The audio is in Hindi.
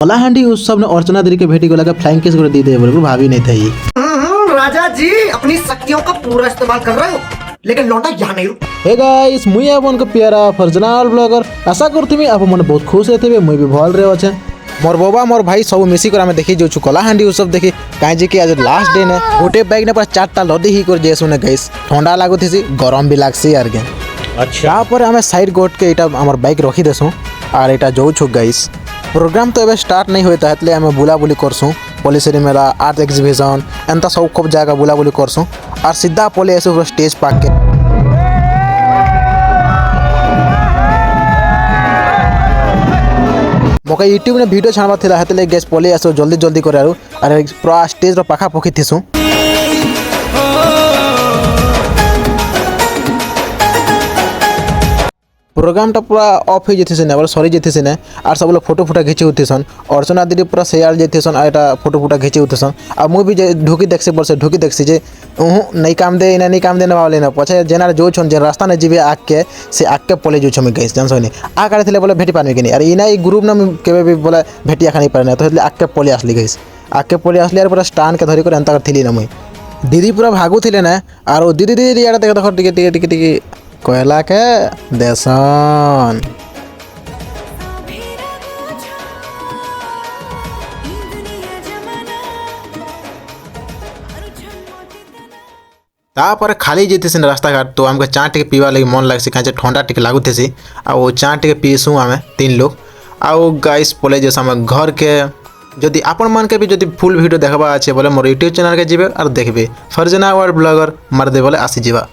कलाहांडी उत्सव ने अर्चना दीदी के भेटी को लगा फ्लाइंग किस कर दी थे बोले भाभी नहीं था ये। राजा जी अपनी शक्तियों का पूरा इस्तेमाल कर रहे हो लेकिन लौटा यहाँ नहीं रुक। हे गाइस मुई आपन को प्यारा फर्जनाल ब्लॉगर आशा करथि आप मन बहुत खुश रहते मुई भी भल रे अच्छे मोर बाबा मोर भाई सब मिसी कर देखी जो कलाहांडी उत्सव देखी कहीं कि आज लास्ट डे ने गोटे बैग ने पूरा 4टा लदी ही कर जेसु ने गैस ठंडा लागुथि गरम भी लागसी यार के अच्छा पर हमें साइड गोट के इटा हमर बाइक रखी देसु और इटा जो छु गैस प्रोग्राम तो एबे स्टार्ट नहीं होता है आम बुलाबुली करसुँ पलिसरी मेला आर्ट एग्जिबिशन एंता सब खूब जगह बुलाबुली करसुँ और सीधा पलि आसु स्टेज पाक के मोका यूट्यूब ने वीडियो छाड़वा थिला हेतले गैस पलि आसु जल्दी जल्दी करे अरे पूरा स्टेज रो पाखा पखी थिसु प्रोग्राम टा पूरा ऑफ हो जाती बोले सरी जाती ने और सब लोग फोटो फुटा घिंची उठीसन अर्चना दीदी पूरा शेयर जातीसन एटा फोटो फुटा घिंची उठीसन और मुझे भी ढुकी देखसी बोल से ढुकी देखसी जे नहीं काम दे नहीं काम देने वाले ना पछे जेना जो छन जे रास्ता ने जीवे आग के से आग के पले जो छमे गइस जानसो नहीं आ काटे थिले बोले भेटी पानी के नहीं अरे इना ई ग्रुप ना केबे भी बोले भेटिया खानी पारे ना तो आग के पले आसली गइस आग के पले आसली और पूरा स्टैंड के धरी कर एंता थिली ना मुई दीदी पूरा भागु थिले ना और दीदी दीदी याडा देख देख टिके टिके टिके टिके कोयला के देसन तापर खाली जेते रास्ता घाट तो आमको चा टे पीवा लगे मन लगसी कहीं ठंडा टे लगुथे आ चा टे पीसू आम 3 लोग आउ गाइस पले जैसे आम घर के जदि आपण मन के भी जदि फुल वीडियो देखबा अच्छे बोले मोर यूट्यूब चैनल के जीवे और देखबे फर्जना वर्ल्ड ब्लॉगर मार दे बोले आसी जीवा।